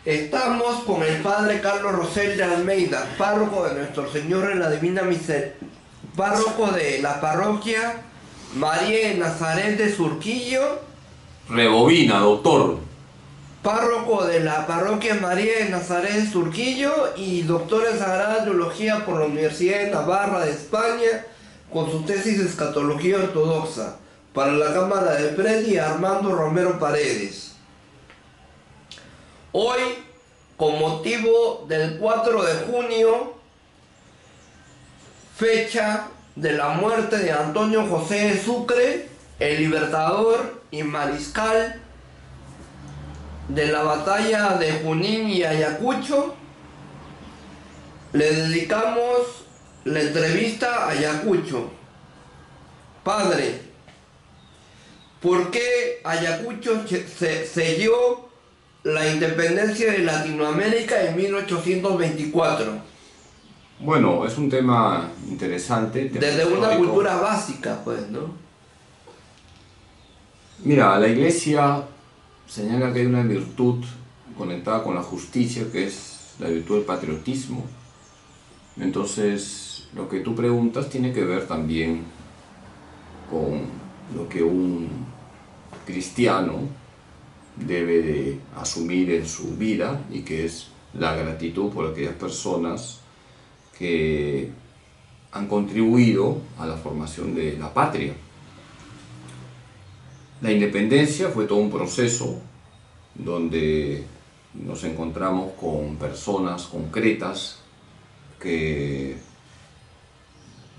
Estamos con el padre Carlos Rosel de Almeida, párroco de Nuestro Señor en la Divina Misericordia, párroco de la parroquia María de Nazaret de Surquillo. Rebobina, doctor. Párroco de la parroquia María de Nazaret de Surquillo y doctor en Sagrada Teología por la Universidad de Navarra de España, con su tesis de Escatología Ortodoxa, para la Cámara de Predi Armando Romero Paredes. Hoy, con motivo del 4 de junio, fecha de la muerte de Antonio José de Sucre, el libertador y mariscal de la batalla de Junín y Ayacucho, le dedicamos la entrevista a Ayacucho. Padre, ¿por qué Ayacucho selló la independencia de Latinoamérica en 1824? Bueno, es un tema interesante. Desde una cultura básica, pues, ¿no? Mira, la Iglesia señala que hay una virtud conectada con la justicia, que es la virtud del patriotismo. Entonces, lo que tú preguntas tiene que ver también con lo que un cristiano debe de asumir en su vida, y que es la gratitud por aquellas personas que han contribuido a la formación de la patria. La independencia fue todo un proceso donde nos encontramos con personas concretas que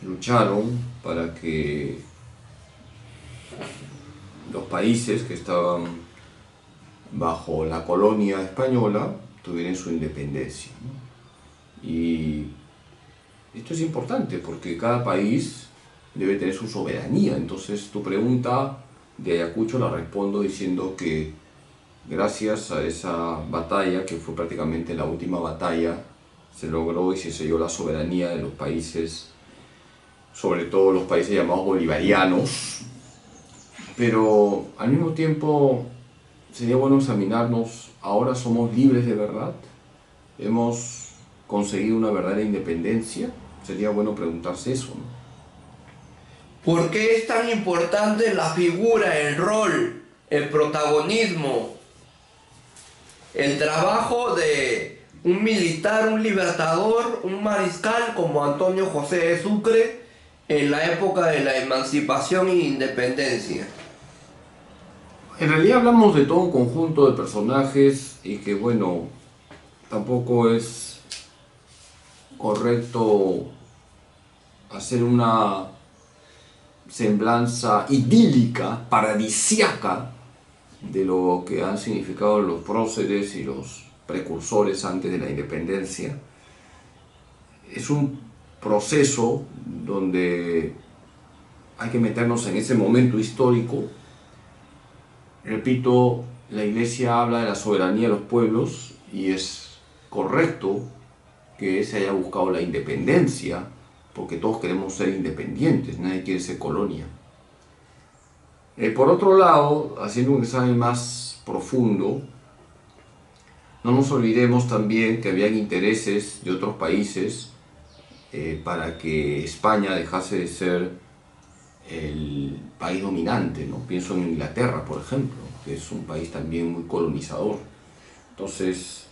lucharon para que los países que estaban bajo la colonia española tuvieran su independencia, ¿no? Y esto es importante porque cada país debe tener su soberanía. Entonces, tu pregunta de Ayacucho la respondo diciendo que gracias a esa batalla, que fue prácticamente la última batalla, se logró y se selló la soberanía de los países, sobre todo los países llamados bolivarianos. Pero al mismo tiempo sería bueno examinarnos: ¿ahora somos libres de verdad? ¿Hemos conseguido una verdadera independencia? Sería bueno preguntarse eso, ¿no? ¿Por qué es tan importante la figura, el rol, el protagonismo, el trabajo de un militar, un libertador, un mariscal como Antonio José de Sucre en la época de la emancipación e independencia? En realidad hablamos de todo un conjunto de personajes y que, bueno, tampoco es correcto hacer una semblanza idílica, paradisíaca, de lo que han significado los próceres y los precursores antes de la independencia. Es un proceso donde hay que meternos en ese momento histórico. Repito, la Iglesia habla de la soberanía de los pueblos y es correcto que se haya buscado la independencia, porque todos queremos ser independientes, nadie quiere ser colonia. Por otro lado, haciendo un examen más profundo, no nos olvidemos también que habían intereses de otros países para que España dejase de ser el país dominante, ¿no? Pienso en Inglaterra, por ejemplo, que es un país también muy colonizador. Entonces,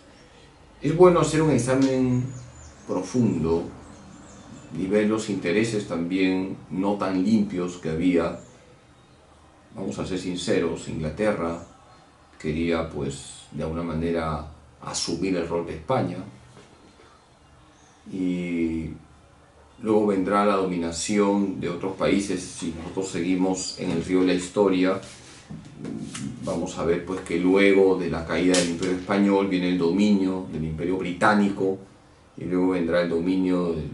es bueno hacer un examen profundo y ver los intereses también no tan limpios que había. Vamos a ser sinceros, Inglaterra quería, pues, de alguna manera asumir el rol de España, y luego vendrá la dominación de otros países. Si nosotros seguimos en el río de la historia, vamos a ver pues que luego de la caída del Imperio Español viene el dominio del Imperio Británico, y luego vendrá el dominio del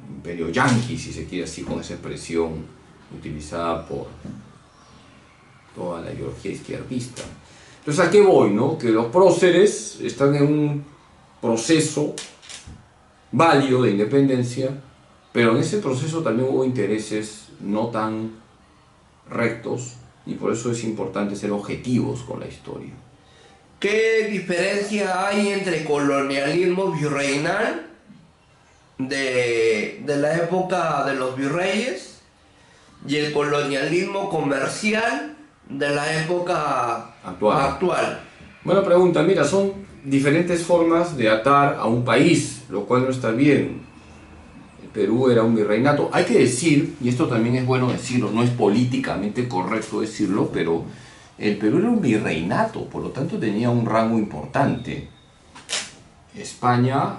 Imperio Yanqui, si se quiere así, con esa expresión utilizada por toda la ideología izquierdista. Entonces, ¿a qué voy, no? Que los próceres están en un proceso válido de independencia, pero en ese proceso también hubo intereses no tan rectos, y por eso es importante ser objetivos con la historia. ¿qué diferencia hay entre colonialismo virreinal de la época de los virreyes y el colonialismo comercial de la época actual? Buena pregunta. Mira, son diferentes formas de atar a un país, lo cual no está bien. El Perú era un virreinato. Hay que decir, y esto también es bueno decirlo, no es políticamente correcto decirlo, pero el Perú era un virreinato, por lo tanto tenía un rango importante. España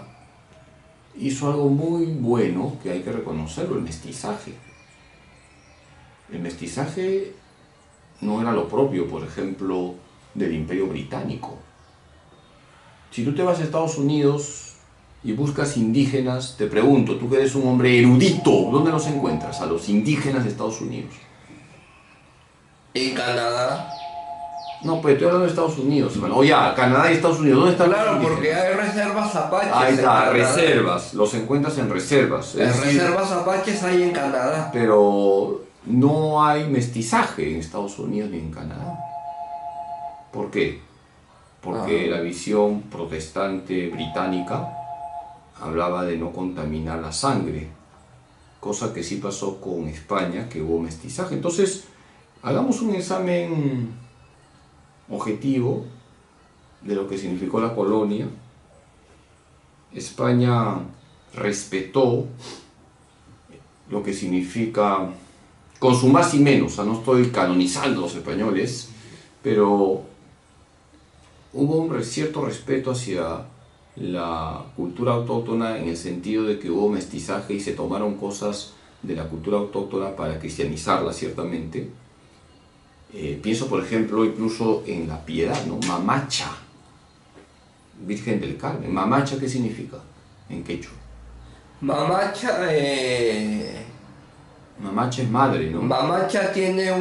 hizo algo muy bueno, que hay que reconocerlo, el mestizaje. El mestizaje no era lo propio, por ejemplo, del Imperio Británico. Si tú te vas a Estados Unidos y buscas indígenas, te pregunto, tú que eres un hombre erudito, ¿dónde los encuentras? A los indígenas de Estados Unidos. En Canadá. No, pues estoy hablando de Estados Unidos, hermano. O ya, Canadá y Estados Unidos, ¿dónde están los Claro, indígenas? porque hay reservas apaches. Ahí en está, Canadá. reservas, los encuentras en reservas. Las Es decir, reservas apaches hay en Canadá. pero no hay mestizaje en Estados Unidos ni en Canadá. ¿Por qué? Porque la visión protestante británica hablaba de no contaminar la sangre, cosa que sí pasó con España, que hubo mestizaje. Entonces, hagamos un examen objetivo de lo que significó la colonia. España respetó lo que significa, con su más y menos, o sea, no estoy canonizando a los españoles, pero hubo un cierto respeto hacia la cultura autóctona en el sentido de que hubo mestizaje y se tomaron cosas de la cultura autóctona para cristianizarla ciertamente. Pienso, por ejemplo, incluso en la piedad, ¿no? Mamacha, Virgen del Carmen. Mamacha, ¿qué significa en quechua? Mamacha, Mamacha es madre, ¿no? Mamacha tiene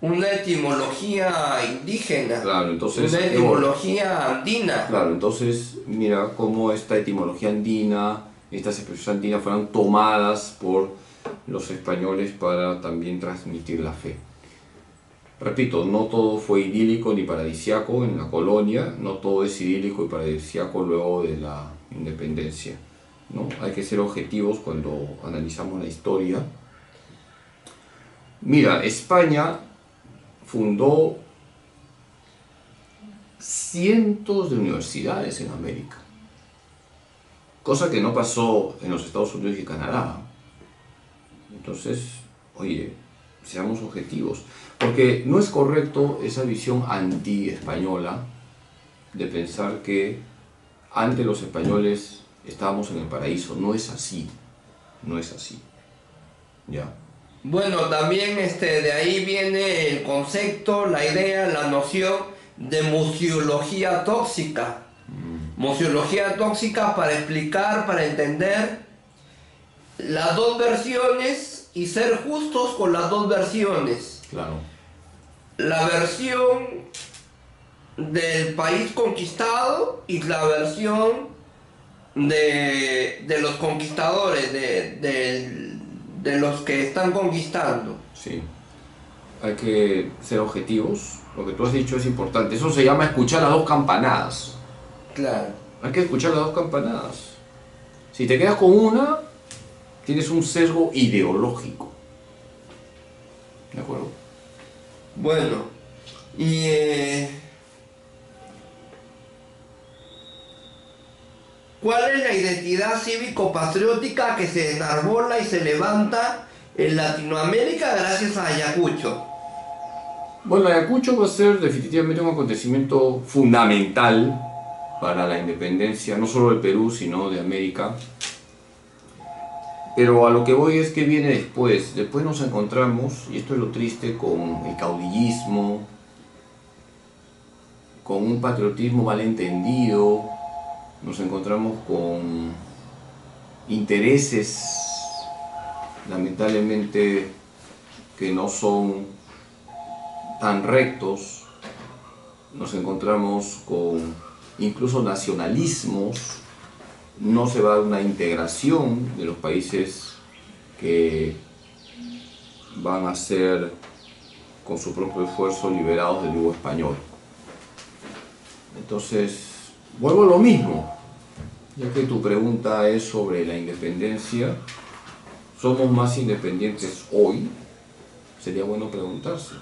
una etimología indígena. Claro, entonces, una etimología andina. Claro, entonces mira cómo esta etimología andina, estas expresiones andinas fueron tomadas por los españoles para también transmitir la fe. Repito, no todo fue idílico ni paradisiaco en la colonia, no todo es idílico y paradisiaco luego de la independencia, ¿no? Hay que ser objetivos cuando analizamos la historia. Mira, España fundó cientos de universidades en América, cosa que no pasó en los Estados Unidos y Canadá. Entonces, oye, seamos objetivos, porque no es correcto esa visión anti-española de pensar que antes los españoles estábamos en el paraíso. No es así, no es así, ¿ya? Bueno, también de ahí viene el concepto, la idea, la noción de museología tóxica. Museología tóxica para explicar, para entender las dos versiones y ser justos con las dos versiones. Claro. La versión del país conquistado y la versión de los conquistadores, de los que están conquistando. Sí, hay que ser objetivos. Lo que tú has dicho es importante. Eso se llama escuchar las dos campanadas. Claro. Hay que escuchar las dos campanadas. Si te quedas con una, tienes un sesgo ideológico. ¿De acuerdo? Bueno, y ¿cuál es la identidad cívico-patriótica que se enarbola y se levanta en Latinoamérica gracias a Ayacucho? Bueno, Ayacucho va a ser definitivamente un acontecimiento fundamental para la independencia, no solo del Perú, sino de América. Pero a lo que voy es que viene después. Después nos encontramos, y esto es lo triste, con el caudillismo, con un patriotismo malentendido, nos encontramos con intereses, lamentablemente, que no son tan rectos, nos encontramos con incluso nacionalismos, no se va a dar una integración de los países que van a ser con su propio esfuerzo liberados del yugo español. Entonces, vuelvo a lo mismo, ya que tu pregunta es sobre la independencia. ¿Somos más independientes hoy? Sería bueno preguntarse.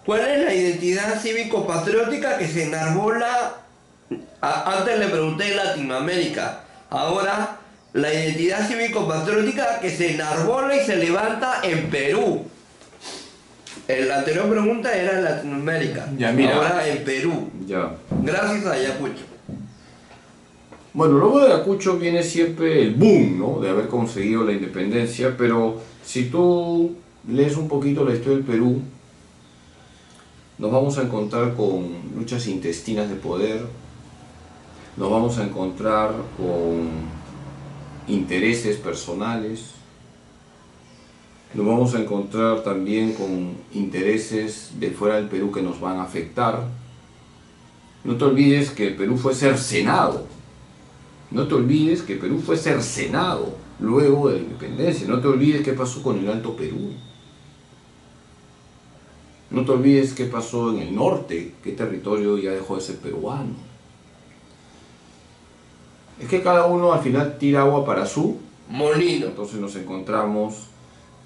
¿Cuál es la identidad cívico-patriótica que se enarbola? Antes le pregunté en Latinoamérica, ahora la identidad cívico-patriótica que se enarbola y se levanta en Perú. La anterior pregunta era en Latinoamérica, Ya, mira. ahora en Perú, Ya. gracias a Ayacucho. Bueno, luego de Ayacucho viene siempre el boom, ¿no?, de haber conseguido la independencia, pero si tú lees un poquito la historia del Perú, nos vamos a encontrar con luchas intestinas de poder, nos vamos a encontrar con intereses personales, nos vamos a encontrar también con intereses de fuera del Perú que nos van a afectar. No te olvides que el Perú fue cercenado. No te olvides que Perú fue cercenado luego de la independencia. No te olvides qué pasó con el Alto Perú. No te olvides qué pasó en el norte, qué territorio ya dejó de ser peruano. Es que cada uno al final tira agua para su molino. Entonces nos encontramos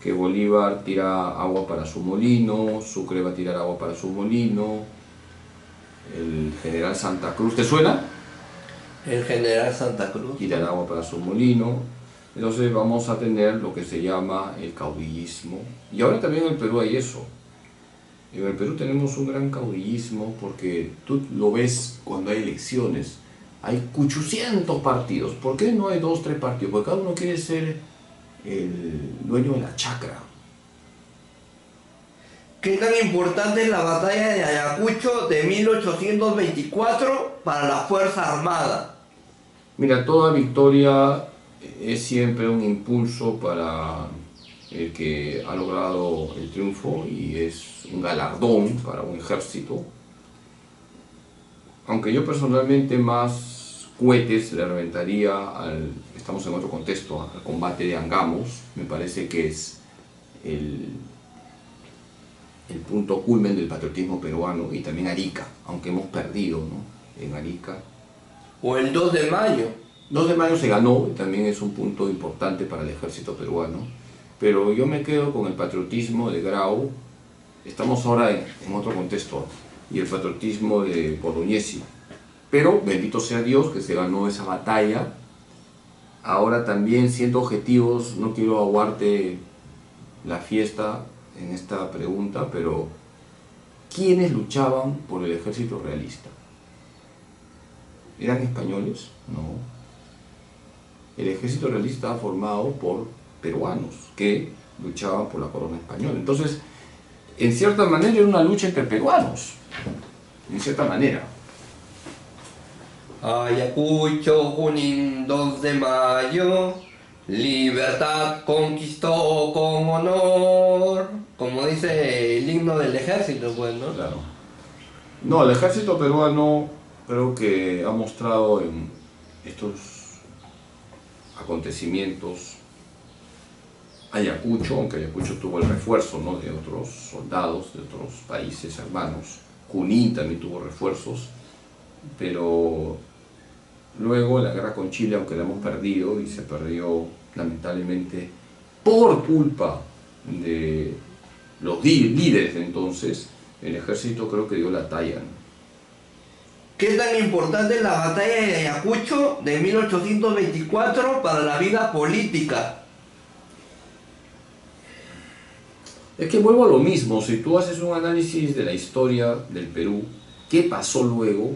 que Bolívar tira agua para su molino, Sucre va a tirar agua para su molino, el general Santa Cruz, ¿te suena? El general Santa Cruz. Tirar agua para su molino. Entonces vamos a tener lo que se llama el caudillismo. Y ahora también en el Perú hay eso. En el Perú tenemos un gran caudillismo porque tú lo ves cuando hay elecciones. Hay 800 partidos. ¿Por qué no hay 2, 3 partidos? Porque cada uno quiere ser el dueño de la chacra. ¿Qué tan importante es la batalla de Ayacucho de 1824 para la Fuerza Armada? Mira, toda victoria es siempre un impulso para el que ha logrado el triunfo y es un galardón para un ejército. Aunque yo personalmente más cohetes le reventaría estamos en otro contexto, al combate de Angamos. Me parece que es el punto culmen del patriotismo peruano, y también Arica, aunque hemos perdido, ¿no?, en Arica. O el 2 de mayo. 2 de mayo se ganó, y también es un punto importante para el ejército peruano, pero yo me quedo con el patriotismo de Grau. Estamos ahora en otro contexto, y el patriotismo de Bolognesi, pero bendito sea Dios que se ganó esa batalla. Ahora también, siendo objetivos, no quiero aguarte la fiesta en esta pregunta, pero ¿quiénes luchaban por el ejército realista? ¿Eran españoles? No. El ejército realista estaba formado por peruanos que luchaban por la corona española. Entonces, en cierta manera era una lucha entre peruanos, en cierta manera. Ayacucho, Junín, 2 de mayo, libertad conquistó con honor, como dice el himno del ejército, pues, ¿no? Claro. No, el ejército peruano creo que ha mostrado en estos acontecimientos, Ayacucho, aunque Ayacucho tuvo el refuerzo, ¿no?, de otros soldados, de otros países hermanos. Junín también tuvo refuerzos, pero luego la guerra con Chile, aunque la hemos perdido, y se perdió lamentablemente por culpa de los líderes de entonces, el ejército creo que dio la talla, ¿no? ¿Qué tan importante es la batalla de Ayacucho de 1824 para la vida política? Es que vuelvo a lo mismo, si tú haces un análisis de la historia del Perú, ¿qué pasó luego?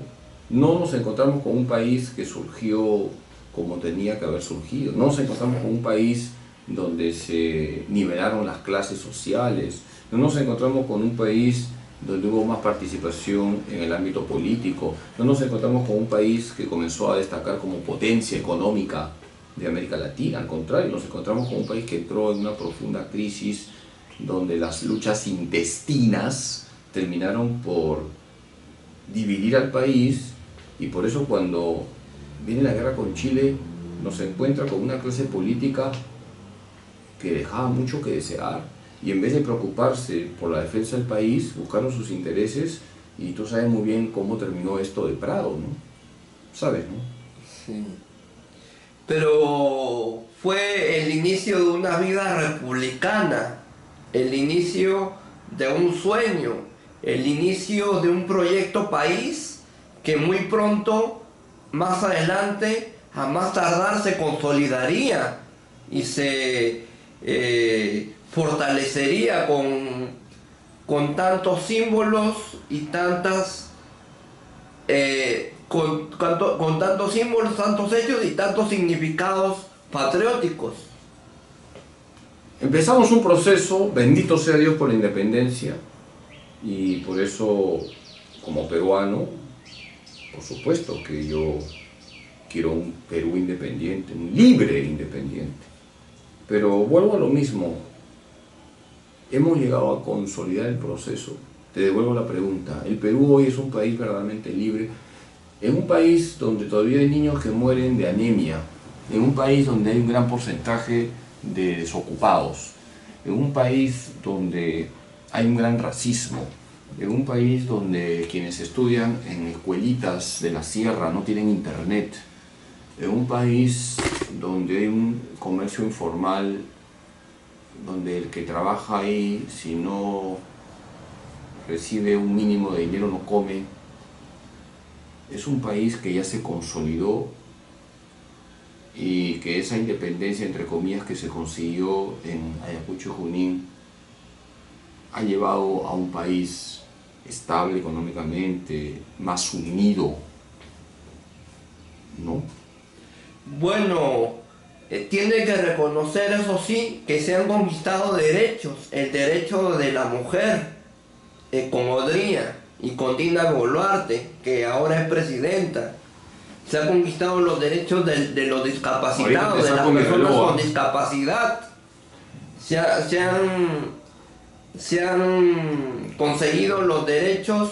No nos encontramos con un país que surgió como tenía que haber surgido, no nos encontramos con un país donde se nivelaron las clases sociales, no nos encontramos con un país donde hubo más participación en el ámbito político, no nos encontramos con un país que comenzó a destacar como potencia económica de América Latina. Al contrario, nos encontramos con un país que entró en una profunda crisis donde las luchas intestinas terminaron por dividir al país, y por eso cuando viene la guerra con Chile nos encuentra con una clase política que dejaba mucho que desear. y en vez de preocuparse por la defensa del país, buscaron sus intereses, y tú sabes muy bien cómo terminó esto de Prado, ¿no? ¿Sabes, no? Sí. Pero fue el inicio de una vida republicana, el inicio de un sueño, el inicio de un proyecto país que muy pronto, más adelante, a más tardar, se consolidaría y se fortalecería con tantos símbolos y tantas con tantos símbolos, tantos hechos y tantos significados patrióticos. Empezamos un proceso, bendito sea Dios por la independencia, y por eso, como peruano, por supuesto que yo quiero un Perú independiente, un libre independiente. Pero vuelvo a lo mismo, hemos llegado a consolidar el proceso. Te devuelvo la pregunta, ¿el Perú hoy es un país verdaderamente libre? En un país donde todavía hay niños que mueren de anemia, en un país donde hay un gran porcentaje de desocupados, en un país donde hay un gran racismo, en un país donde quienes estudian en escuelitas de la sierra no tienen internet, en un país donde hay un comercio informal, donde el que trabaja ahí, si no recibe un mínimo de dinero, no come. Es un país que ya se consolidó, y que esa independencia, entre comillas, que se consiguió en Ayacucho y Junín, ha llevado a un país estable económicamente, más unido, ¿no? Bueno, tiene que reconocer, eso sí, que se han conquistado derechos, el derecho de la mujer, con Odría y con Dina Boluarte, que ahora es presidenta. Se han conquistado los derechos de los discapacitados, de las personas con discapacidad. Se han conseguido los derechos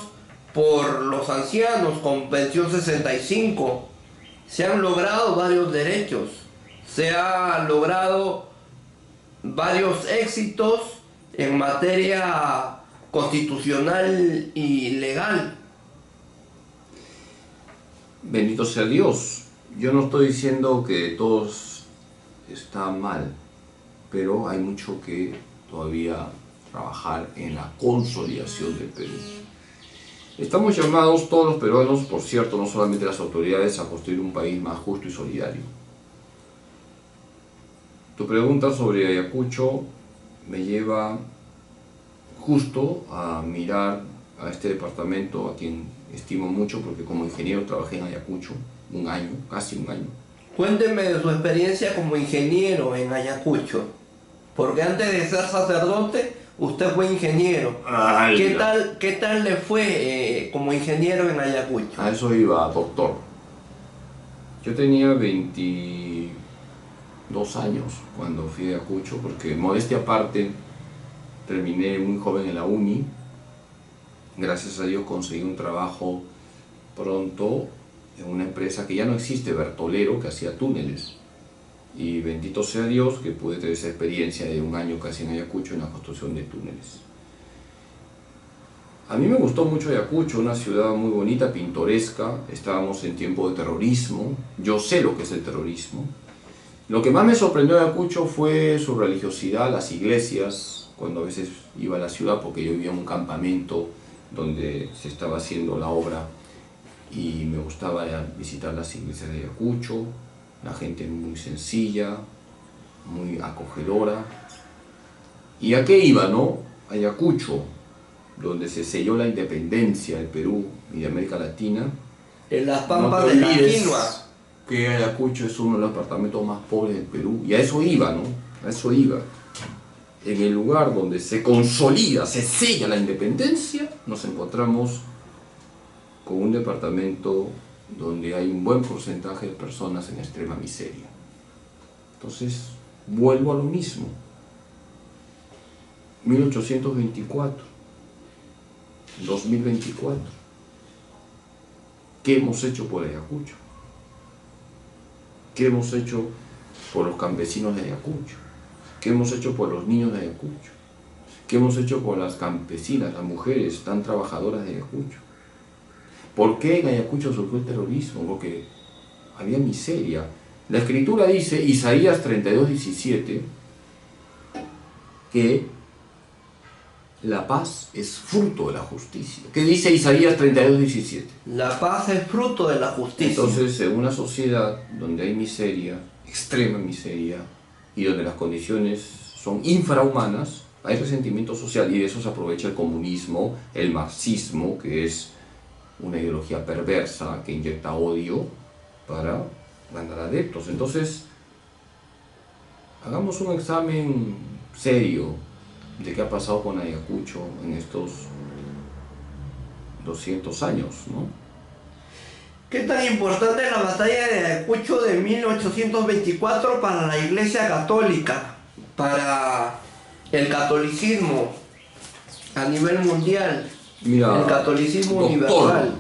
por los ancianos con pensión 65. Se han logrado varios derechos. Se han logrado varios éxitos en materia constitucional y legal. Bendito sea Dios. Yo no estoy diciendo que todos están mal, pero hay mucho que todavía trabajar en la consolidación del Perú. Estamos llamados todos los peruanos, por cierto, no solamente las autoridades, a construir un país más justo y solidario. Tu pregunta sobre Ayacucho me lleva justo a mirar a este departamento, a quien estimo mucho, porque como ingeniero trabajé en Ayacucho un año, casi un año. Cuénteme de su experiencia como ingeniero en Ayacucho, porque antes de ser sacerdote, usted fue ingeniero. ¿Qué tal le fue como ingeniero en Ayacucho? A eso iba, doctor. Yo tenía 22 años cuando fui a Ayacucho, porque modestia aparte, terminé muy joven en la uni. Gracias a Dios conseguí un trabajo pronto en una empresa que ya no existe, Bertolero, que hacía túneles. Y bendito sea Dios que pude tener esa experiencia de un año casi en Ayacucho en la construcción de túneles. A mí me gustó mucho Ayacucho, una ciudad muy bonita, pintoresca. Estábamos en tiempo de terrorismo. Yo sé lo que es el terrorismo. Lo que más me sorprendió de Ayacucho fue su religiosidad, las iglesias, cuando a veces iba a la ciudad, porque yo vivía en un campamento donde se estaba haciendo la obra, y me gustaba visitar las iglesias de Ayacucho. La gente muy sencilla, muy acogedora. ¿Y a qué iba, no? Ayacucho, donde se selló la independencia del Perú y de América Latina. En las pampas de la quinoa. Que Ayacucho es uno de los departamentos más pobres del Perú. Y a eso iba, ¿no? A eso iba. En el lugar donde se consolida, se sella la independencia, nos encontramos con un departamento donde hay un buen porcentaje de personas en extrema miseria. Entonces, vuelvo a lo mismo. 1824, 2024. ¿Qué hemos hecho por Ayacucho? ¿Qué hemos hecho por los campesinos de Ayacucho? ¿Qué hemos hecho por los niños de Ayacucho? ¿Qué hemos hecho con las campesinas, las mujeres tan trabajadoras de Ayacucho? ¿Por qué en Ayacucho surgió el terrorismo? Porque había miseria. La escritura dice, Isaías 32:17, que la paz es fruto de la justicia. ¿Qué dice Isaías 32:17? La paz es fruto de la justicia. Entonces, en una sociedad donde hay miseria, extrema miseria, y donde las condiciones son infrahumanas, hay resentimiento social, y de eso se aprovecha el comunismo, el marxismo, que es una ideología perversa que inyecta odio para ganar adeptos. Entonces, hagamos un examen serio de qué ha pasado con Ayacucho en estos 200 años, ¿no? ¿Qué tan importante es la batalla de Ayacucho de 1824 para la Iglesia Católica, para el catolicismo a nivel mundial? Mira, el catolicismo doctor, universal.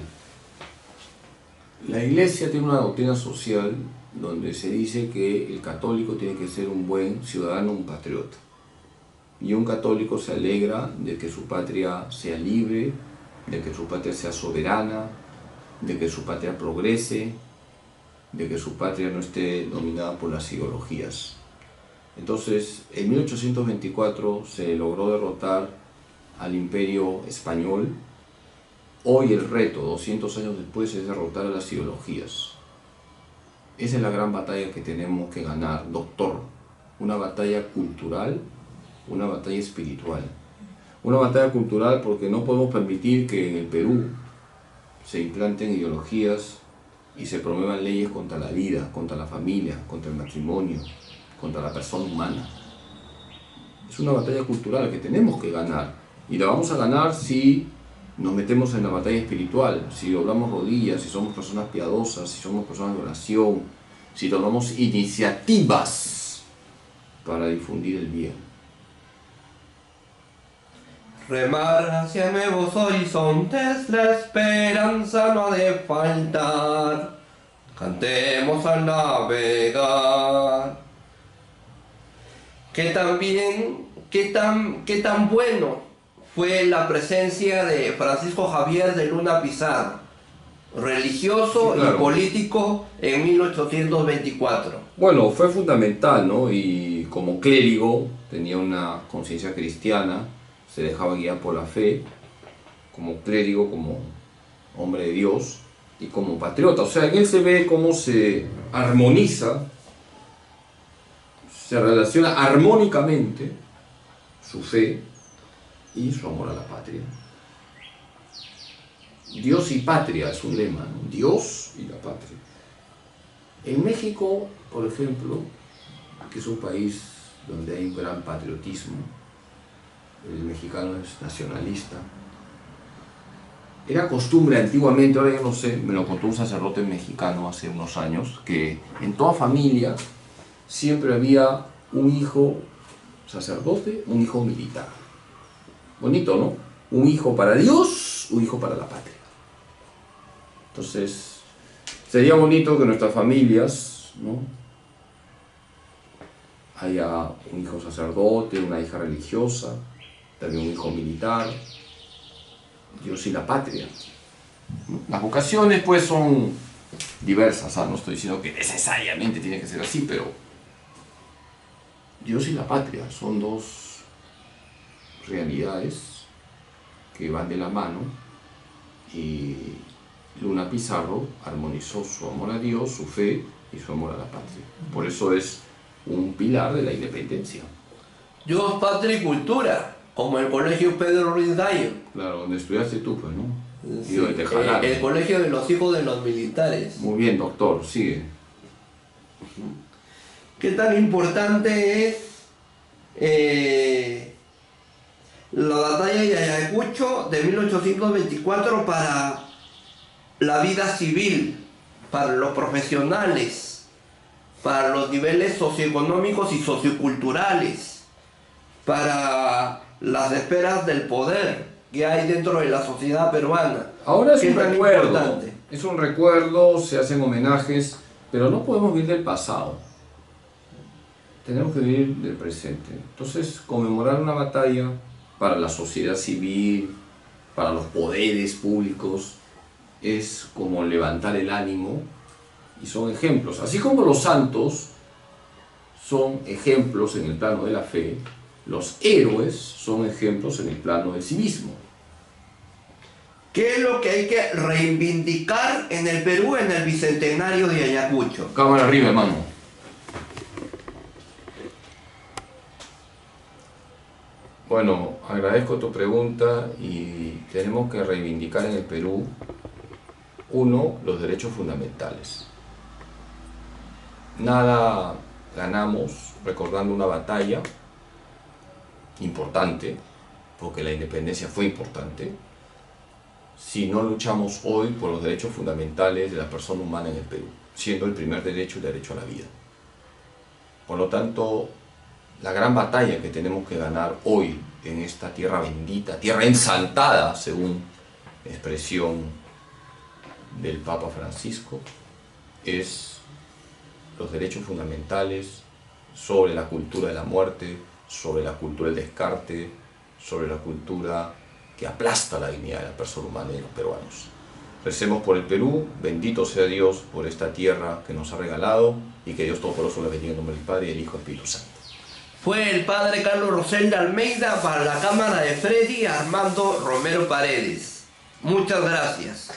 La Iglesia tiene una doctrina social donde se dice que el católico tiene que ser un buen ciudadano, un patriota. Y un católico se alegra de que su patria sea libre, de que su patria sea soberana, de que su patria progrese, de que su patria no esté dominada por las ideologías. Entonces, en 1824 se logró derrotar al Imperio Español. Hoy el reto, 200 años después, es derrotar a las ideologías. Esa es la gran batalla que tenemos que ganar, doctor. Una batalla cultural, una batalla espiritual. Una batalla cultural porque no podemos permitir que en el Perú se implanten ideologías y se promuevan leyes contra la vida, contra la familia, contra el matrimonio, contra la persona humana. Es una batalla cultural que tenemos que ganar, y la vamos a ganar si nos metemos en la batalla espiritual, si doblamos rodillas, si somos personas piadosas, si somos personas de oración, si tomamos iniciativas para difundir el bien. Remar hacia nuevos horizontes, la esperanza no ha de faltar. Cantemos al navegar. Qué tan bueno fue la presencia de Francisco Javier de Luna Pizarro, religioso, sí, claro, y político en 1824. Bueno, fue fundamental, ¿no? Y como clérigo tenía una conciencia cristiana, se dejaba guiar por la fe, como clérigo, como hombre de Dios y como patriota. O sea, en él se ve cómo se armoniza, se relaciona armónicamente su fe y su amor a la patria. Dios y patria es un lema, ¿no? Dios y la patria. En México, por ejemplo, que es un país donde hay un gran patriotismo, el mexicano es nacionalista. Era costumbre antiguamente, ahora yo no sé, me lo contó un sacerdote mexicano hace unos años, que en toda familia siempre había un hijo sacerdote, un hijo militar. Bonito, ¿no? Un hijo para Dios, un hijo para la patria. Entonces, sería bonito que nuestras familias, ¿no?, haya un hijo sacerdote, una hija religiosa, también un hijo militar, Dios y la patria. Las vocaciones pues son diversas, no estoy diciendo que necesariamente tiene que ser así, pero Dios y la patria son dos realidades que van de la mano, y Luna Pizarro armonizó su amor a Dios, su fe y su amor a la patria. Por eso es un pilar de la independencia. Dios, patria y cultura, como el colegio Pedro Ruiz Gallo. Claro, donde estudiaste tú, pues, ¿no? Sí, el colegio de los hijos de los militares. Muy bien, doctor, sigue. ¿Qué tan importante es la batalla de Ayacucho de 1824 para la vida civil, para los profesionales, para los niveles socioeconómicos y socioculturales, para las esferas del poder que hay dentro de la sociedad peruana? Ahora es un recuerdo, se hacen homenajes, pero no podemos vivir del pasado, tenemos que vivir del presente. Entonces, conmemorar una batalla para la sociedad civil, para los poderes públicos, es como levantar el ánimo y son ejemplos. Así como los santos son ejemplos en el plano de la fe, los héroes son ejemplos en el plano del civismo. ¿Qué es lo que hay que reivindicar en el Perú en el Bicentenario de Ayacucho? Cámara arriba, hermano. Bueno, agradezco tu pregunta y tenemos que reivindicar en el Perú, uno, los derechos fundamentales. Nada ganamos recordando una batalla importante, porque la independencia fue importante, si no luchamos hoy por los derechos fundamentales de la persona humana en el Perú, siendo el primer derecho el derecho a la vida. Por lo tanto, la gran batalla que tenemos que ganar hoy en esta tierra bendita, tierra ensantada, según expresión del Papa Francisco, es los derechos fundamentales sobre la cultura de la muerte, sobre la cultura del descarte, sobre la cultura que aplasta la dignidad de la persona humana y de los peruanos. Recemos por el Perú, bendito sea Dios por esta tierra que nos ha regalado y que Dios Todopoderoso la bendiga en nombre del Padre, y del Hijo y del Espíritu Santo. Fue el padre Carlos Rosenda Almeida para la cámara de Freddy Armando Romero Paredes. Muchas gracias.